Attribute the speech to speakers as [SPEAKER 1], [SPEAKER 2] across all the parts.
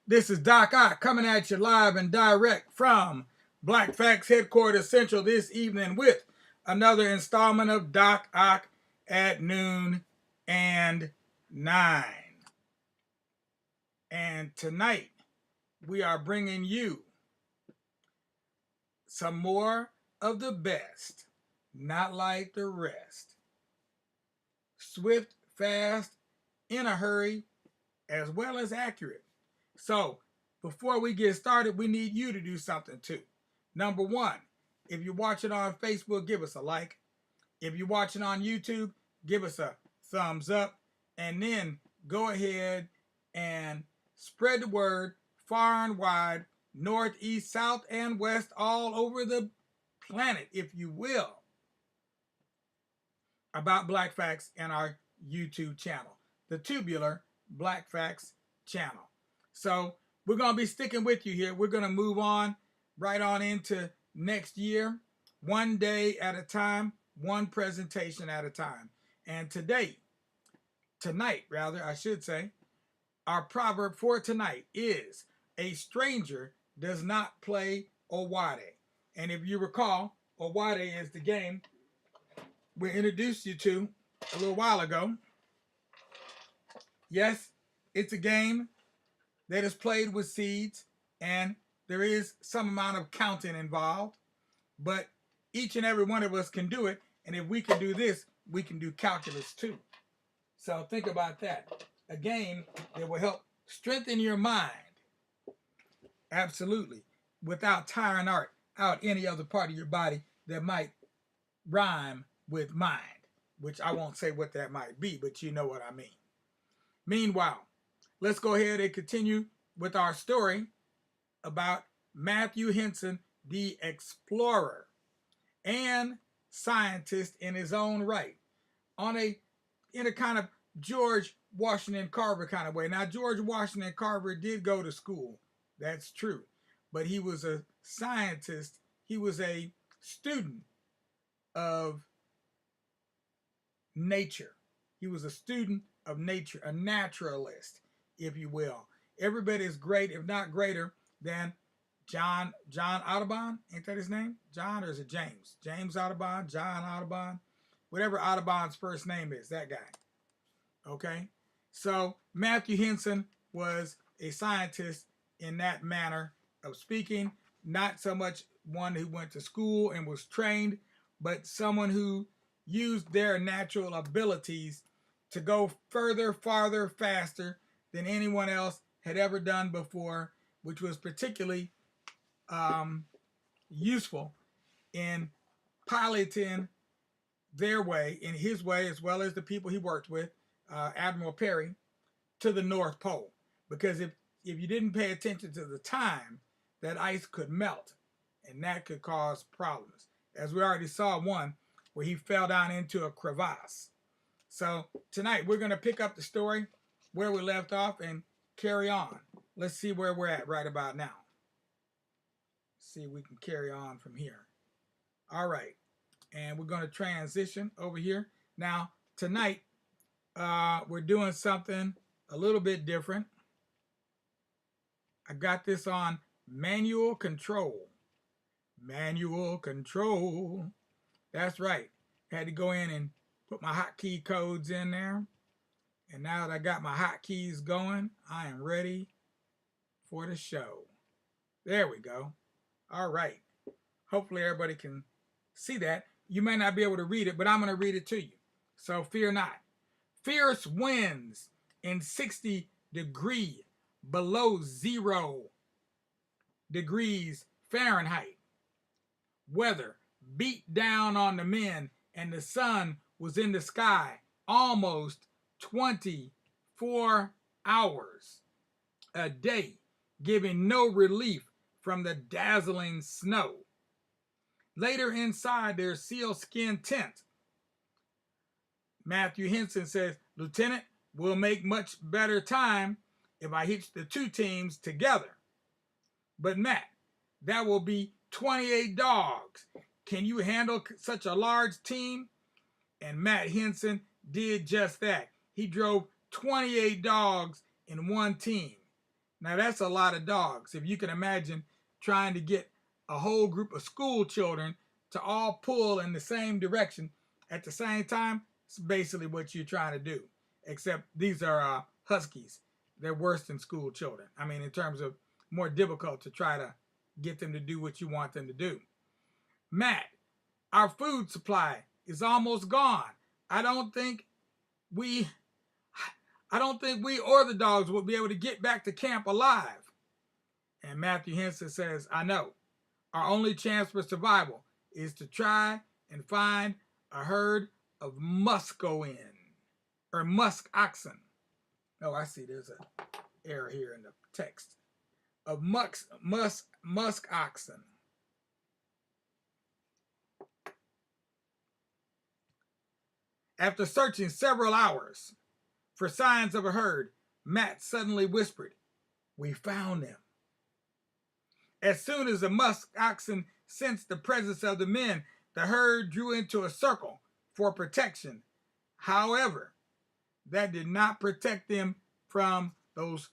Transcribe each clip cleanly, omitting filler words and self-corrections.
[SPEAKER 1] This is Doc Ock coming at you live and direct from Black Facts Headquarters Central this evening with another installment of Doc Ock at noon and 9. And tonight we are bringing you some more of the best, not like the rest. Swift, fast, in a hurry, as well as accurate. So, before we get started, we need you to do something too. Number one, if you're watching on Facebook, give us a like. If you're watching on YouTube, give us a thumbs up. And then go ahead and spread the word far and wide, north, east, south, and west, all over the planet, if you will, about Black Facts and our YouTube channel, the Tubular Black Facts channel. So we're going to be sticking with you here. We're going to move on right on into next year, one day at a time, one presentation at a time. And tonight, I should say, our proverb for tonight is, a stranger does not play Oware. And if you recall, Oware is the game we introduced you to a little while ago. Yes, it's a game that is played with seeds, and there is some amount of counting involved, but each and every one of us can do it, and if we can do this, we can do calculus too. So think about that. A game that will help strengthen your mind, absolutely, without tiring out any other part of your body that might rhyme with mind, which I won't say what that might be, but you know what I mean. Meanwhile, let's go ahead and continue with our story about Matthew Henson, the explorer and scientist in his own right, in a kind of George Washington Carver kind of way. Now, George Washington Carver did go to school, that's true, but he was a scientist. He was a student of nature. He was a student of nature, a naturalist, if you will. Everybody is great, if not greater, than John Audubon. Ain't that his name? John, or is it James? James Audubon, John Audubon, whatever Audubon's first name is, that guy. Okay? So Matthew Henson was a scientist in that manner of speaking, not so much one who went to school and was trained, but someone who used their natural abilities to go further, farther, faster than anyone else had ever done before, which was particularly useful in piloting their way, in his way, as well as the people he worked with, Admiral Perry, to the North Pole. Because if you didn't pay attention to the time, that ice could melt, and that could cause problems. As we already saw one where he fell down into a crevasse. So tonight we're going to pick up the story where we left off and carry on. Let's see where we're at right about now. See if we can carry on from here. All right. And we're going to transition over here. Now, tonight, we're doing something a little bit different. I got this on manual control. Manual control. That's right. Had to go in and put my hotkey codes in there. And now that I got my hotkeys going, I am ready for the show. There we go. All right. Hopefully everybody can see that. You may not be able to read it, but I'm going to read it to you. So fear not. Fierce winds in 60 degree below 0 degrees Fahrenheit. Weather beat down on the men, and the sun was in the sky almost 24 hours a day, giving no relief from the dazzling snow. Later inside their sealskin tent, Matthew Henson says, "Lieutenant, we'll make much better time if I hitch the two teams together. But Matt, that will be 28 dogs. Can you handle such a large team?" And Matt Henson did just that. He drove 28 dogs in one team. Now that's a lot of dogs. If you can imagine trying to get a whole group of school children to all pull in the same direction at the same time, it's basically what you're trying to do. Except these are huskies. They're worse than school children. I mean, in terms of more difficult to try to get them to do what you want them to do. Matt, our food supply is almost gone. I don't think we I don't think we or the dogs will be able to get back to camp alive. And Matthew Henson says, I know. Our only chance for survival is to try and find a herd of muskoin or musk oxen. Oh, I see there's an error here in the text. Of musk oxen. After searching several hours for signs of a herd, Matt suddenly whispered, we found them. As soon as the musk oxen sensed the presence of the men, the herd drew into a circle for protection. However, that did not protect them from those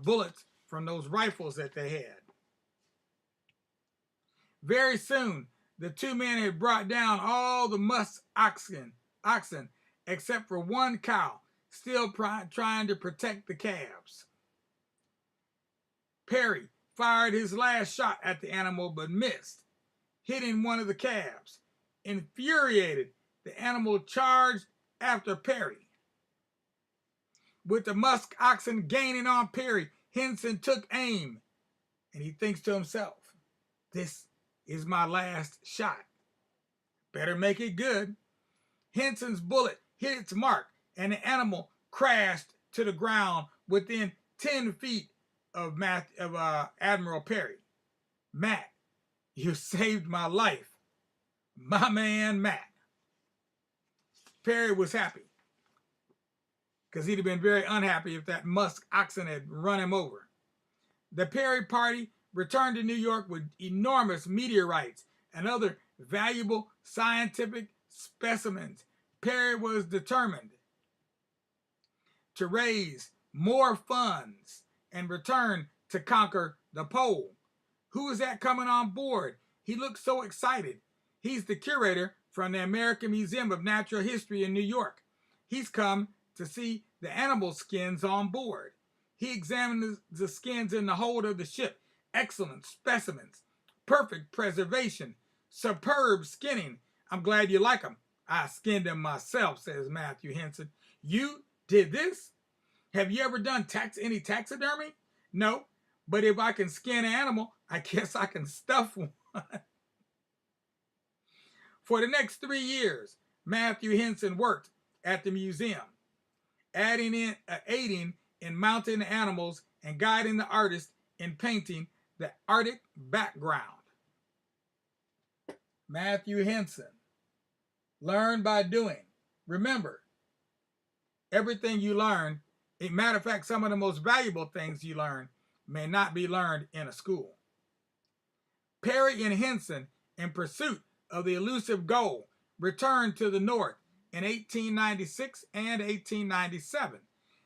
[SPEAKER 1] bullets from those rifles that they had. Very soon, the two men had brought down all the musk oxen except for one cow, still trying to protect the calves. Perry fired his last shot at the animal but missed, hitting one of the calves. Infuriated, the animal charged after Perry. With the musk oxen gaining on Perry, Henson took aim, and he thinks to himself, this is my last shot. Better make it good. Henson's bullet hit its mark, and the animal crashed to the ground within 10 feet of Admiral Perry. Matt, you saved my life. My man, Matt. Perry was happy because he'd have been very unhappy if that musk oxen had run him over. The Perry party returned to New York with enormous meteorites and other valuable scientific specimens. Perry was determined to raise more funds and return to conquer the pole. Who is that coming on board? He looks so excited. He's the curator from the American Museum of Natural History in New York. He's come to see the animal skins on board. He examined the skins in the hold of the ship. Excellent specimens, perfect preservation, superb skinning. I'm glad you like them. I skinned them myself, says Matthew Henson. You did this? Have you ever done any taxidermy? No, but if I can skin an animal, I guess I can stuff one. For the next 3 years, Matthew Henson worked at the museum, aiding in mounting the animals and guiding the artists in painting the Arctic background. Matthew Henson, learn by doing. Remember, everything you learn, a matter of fact, some of the most valuable things you learn may not be learned in a school. Perry and Henson, in pursuit of the elusive goal, returned to the North in 1896 and 1897.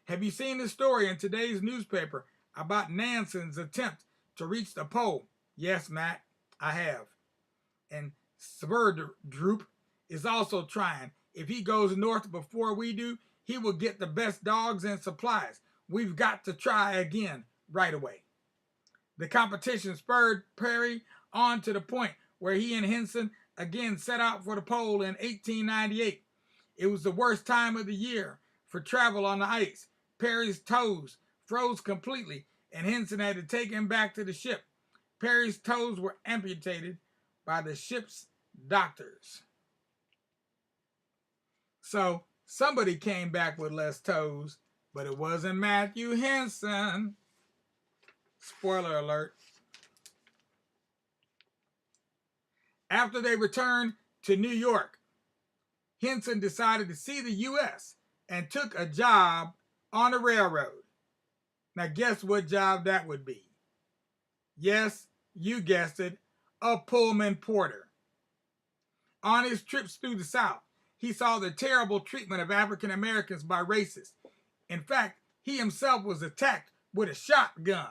[SPEAKER 1] Have you seen the story in today's newspaper about Nansen's attempt to reach the pole? Yes, Matt, I have. And Sverdrup is also trying. If he goes north before we do, he will get the best dogs and supplies. We've got to try again right away. The competition spurred Perry on to the point where he and Henson again set out for the pole in 1898. It was the worst time of the year for travel on the ice. Perry's toes froze completely, and Henson had to take him back to the ship. Perry's toes were amputated by the ship's doctors. So somebody came back with less toes, but it wasn't Matthew Henson. Spoiler alert. After they returned to New York, Henson decided to see the U.S. and took a job on a railroad. Now guess what job that would be? Yes, you guessed it, a Pullman porter. On his trips through the South, he saw the terrible treatment of African Americans by racists. In fact, he himself was attacked with a shotgun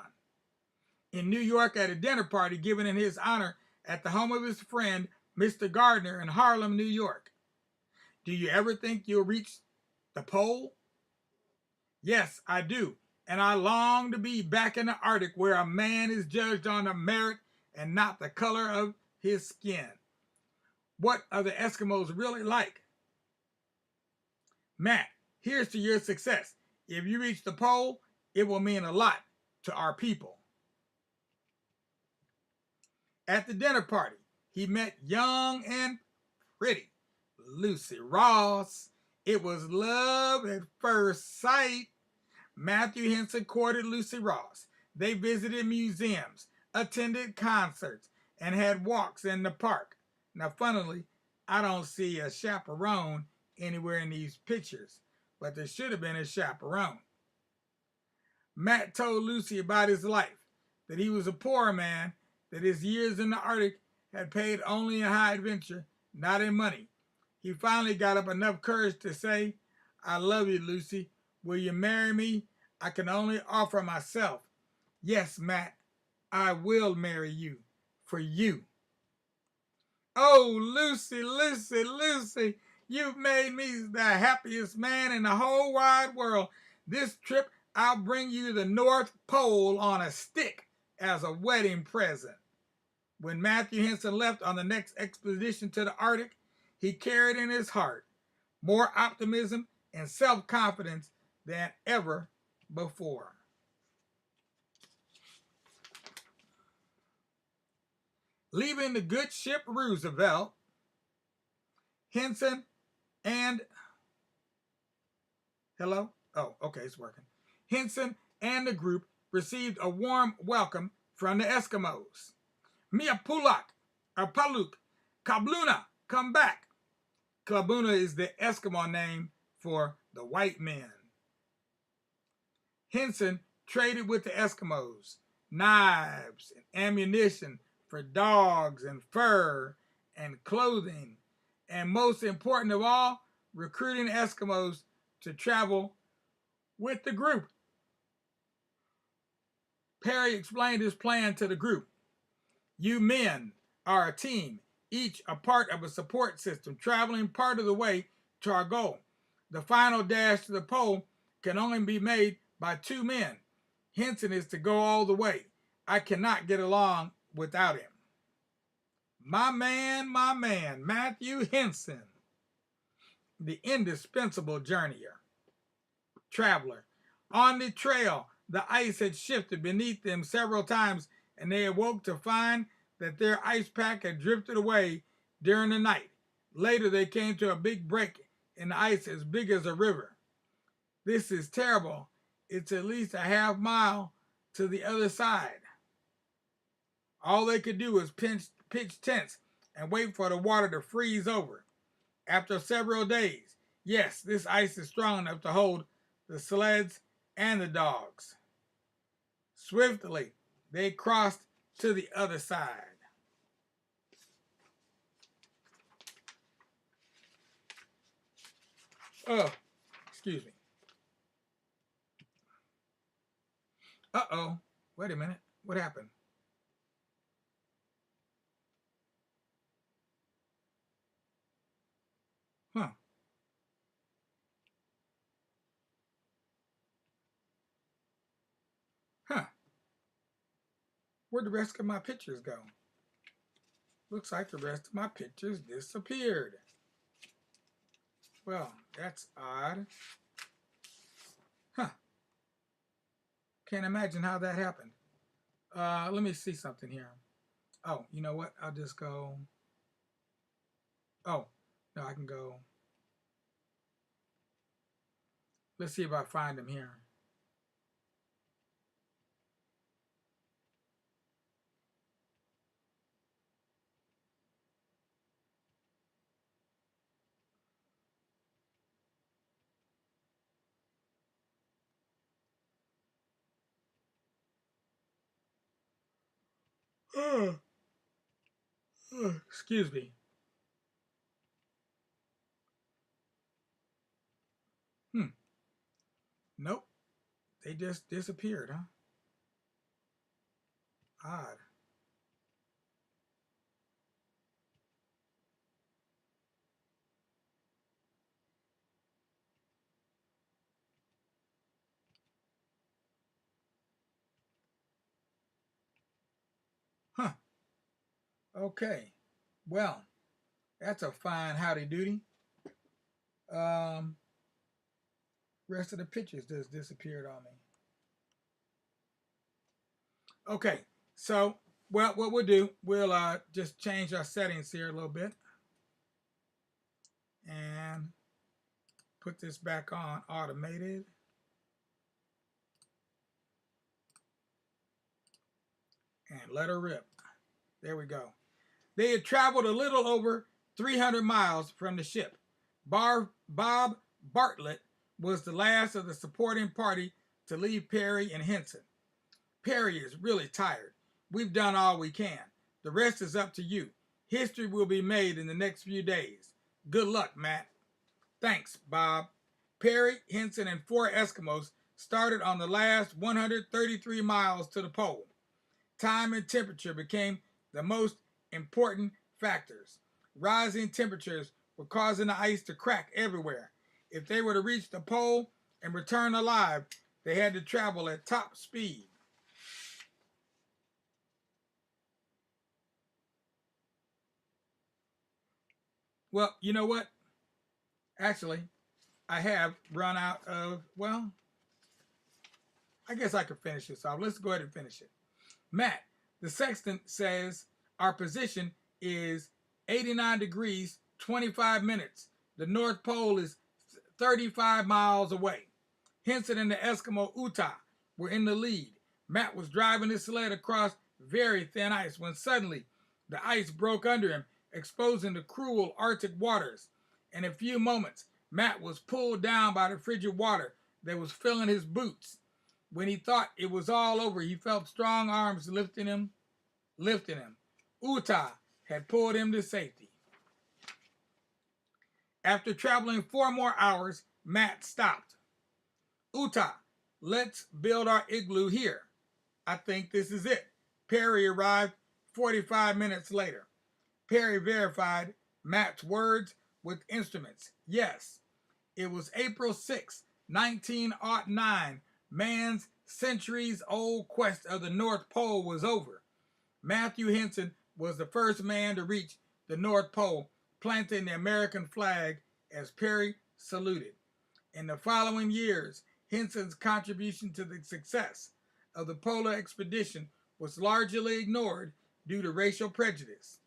[SPEAKER 1] in New York at a dinner party given in his honor at the home of his friend, Mr. Gardner, in Harlem, New York. Do you ever think you'll reach the pole? Yes, I do. And I long to be back in the Arctic where a man is judged on the merit and not the color of his skin. What are the Eskimos really like? Matt, here's to your success. If you reach the pole, it will mean a lot to our people. At the dinner party, he met young and pretty Lucy Ross. It was love at first sight. Matthew Henson courted Lucy Ross. They visited museums, attended concerts, and had walks in the park. Now, funnily, I don't see a chaperone anywhere in these pictures, but there should have been a chaperone. Matt told Lucy about his life, that he was a poor man, that his years in the Arctic had paid only in high adventure, not in money. He finally got up enough courage to say, I love you, Lucy. Will you marry me? I can only offer myself. Yes, Matt, I will marry you for you. Oh, Lucy, Lucy, Lucy, you've made me the happiest man in the whole wide world. This trip, I'll bring you the North Pole on a stick as a wedding present. When Matthew Henson left on the next expedition to the Arctic, he carried in his heart more optimism and self-confidence than ever before. Leaving the good ship Roosevelt, Henson and hello? Oh, okay, it's working. Henson and the group received a warm welcome from the Eskimos. Mia Pulak, or Paluk, Kabluna, come back. Kabluna is the Eskimo name for the white men. Henson traded with the Eskimos knives and ammunition for dogs and fur and clothing, and most important of all, recruiting Eskimos to travel with the group. Perry explained his plan to the group. You men are a team, each a part of a support system, traveling part of the way to our goal. The final dash to the pole can only be made by two men. Henson is to go all the way. I cannot get along without him. My man, Matthew Henson, the indispensable journeyer, traveler. On the trail, the ice had shifted beneath them several times, and they awoke to find that their ice pack had drifted away during the night. Later, they came to a big break in the ice as big as a river. This is terrible. It's at least a half mile to the other side. All they could do was pitch tents and wait for the water to freeze over. After several days, yes, this ice is strong enough to hold the sleds and the dogs. Swiftly, they crossed to the other side. Oh, excuse me. Uh-oh. Wait a minute. What happened? Huh. Huh. Where'd the rest of my pictures go? Looks like the rest of my pictures disappeared. Well, that's odd. Huh. Can't imagine how that happened. Let me see something here. Oh, you know what? I'll just go. Oh, no, I can go. Let's see if I find them here. Excuse me. Nope. They just disappeared, huh? Odd. Huh. Okay. Well, that's a fine howdy doody. Um, rest of the pictures just disappeared on me. Okay. So, well, what we'll do, we'll just change our settings here a little bit and put this back on automated and let her rip. There we go. They had traveled a little over 300 miles from the ship. Bob Bartlett was the last of the supporting party to leave Perry and Henson. Perry is really tired. We've done all we can. The rest is up to you. History will be made in the next few days. Good luck, Matt. Thanks, Bob. Perry, Henson, and 4 Eskimos started on the last 133 miles to the pole. Time and temperature became the most important factors. Rising temperatures were causing the ice to crack everywhere. If they were to reach the pole and return alive, they had to travel at top speed. Well, you know what? Actually, I have run out of, well, I guess I could finish this off. Let's go ahead and finish it. Matt, the sextant says our position is 89 degrees, 25 minutes. The North Pole is 35 miles away. Henson and the Eskimo Utah were in the lead. Matt was driving his sled across very thin ice when suddenly the ice broke under him, exposing the cruel Arctic waters. In a few moments, Matt was pulled down by the frigid water that was filling his boots. When he thought it was all over, he felt strong arms lifting him. Utah had pulled him to safety. After traveling 4 more hours, Matt stopped. Utah, let's build our igloo here. I think this is it. Perry arrived 45 minutes later. Perry verified Matt's words with instruments. Yes, it was April 6, 1909. Man's centuries-old quest of the North Pole was over. Matthew Henson was the first man to reach the North Pole, planting the American flag as Perry saluted. In the following years, Henson's contribution to the success of the polar expedition was largely ignored due to racial prejudice.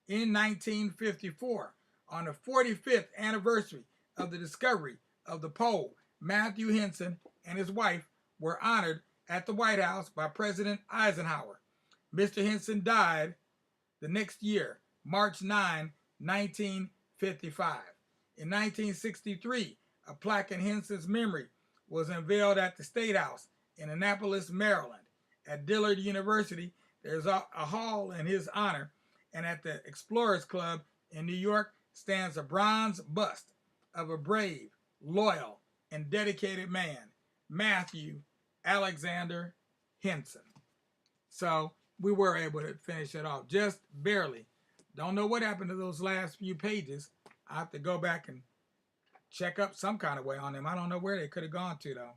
[SPEAKER 1] In 1954, on the 45th anniversary of the discovery of the pole, Matthew Henson and his wife were honored at the White House by President Eisenhower. Mr. Henson died the next year, March 9, 1955. In 1963, a plaque in Henson's memory was unveiled at the State House in Annapolis, Maryland. At Dillard University, there's a hall in his honor, and at the Explorers Club in New York stands a bronze bust of a brave, loyal, and dedicated man, Matthew Alexander Henson. So we were able to finish it off just barely. Don't know what happened to those last few pages. I have to go back and check up some kind of way on them. I don't know where they could have gone to though.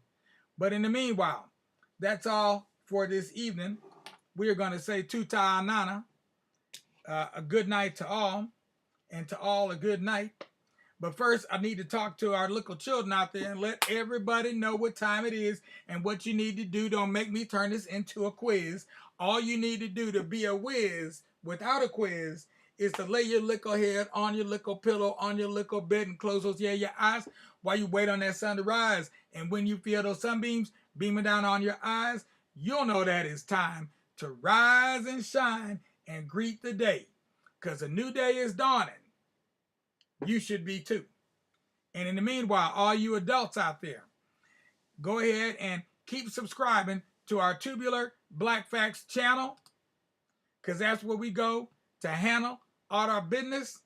[SPEAKER 1] But in the meanwhile, that's all for this evening. We are going to say tuta nana, a good night to all, and to all a good night. But first, I need to talk to our little children out there and let everybody know what time it is and what you need to do. Don't make me turn this into a quiz. All you need to do to be a whiz without a quiz is to lay your little head on your little pillow, on your little bed, and close those your eyes while you wait on that sun to rise. And when you feel those sunbeams beaming down on your eyes, you'll know that it's time to rise and shine and greet the day. Because a new day is dawning. You should be too. And in the meanwhile, all you adults out there, go ahead and keep subscribing to our Tubular Black Facts channel, because that's where we go to handle all our business.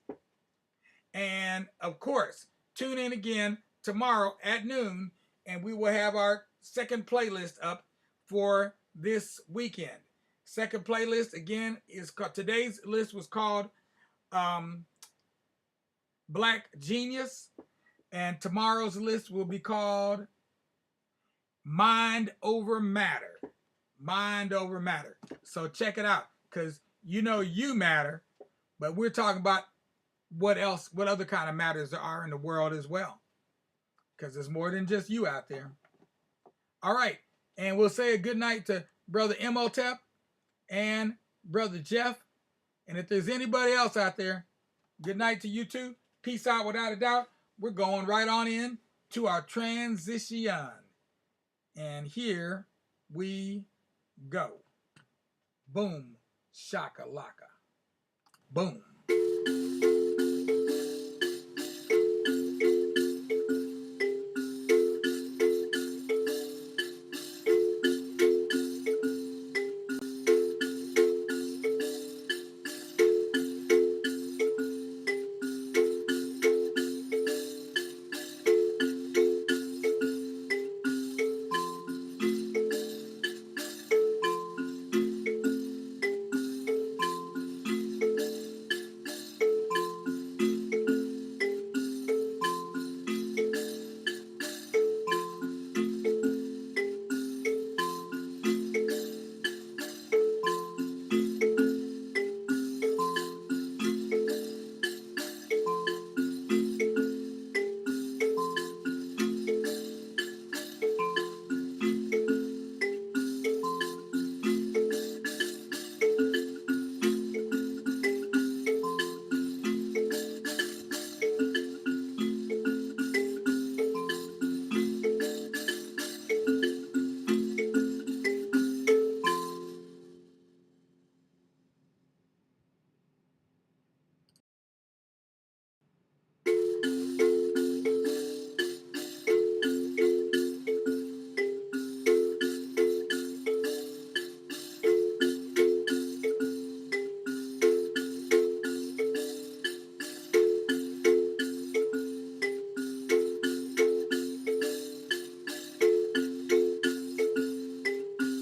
[SPEAKER 1] And of course, tune in again tomorrow at noon, and we will have our second playlist up for this weekend. Second playlist again is called, today's list was called Black Genius, and tomorrow's list will be called Mind Over Matter. Mind Over Matter. So check it out, because you know you matter, but we're talking about what other kind of matters there are in the world as well, because there's more than just you out there. All right, and we'll say a good night to Brother Imhotep and Brother Jeff, and if there's anybody else out there, good night to you too. Peace out without a doubt. We're going right on in to our transition, and here we go. Boom, shaka laka. Boom.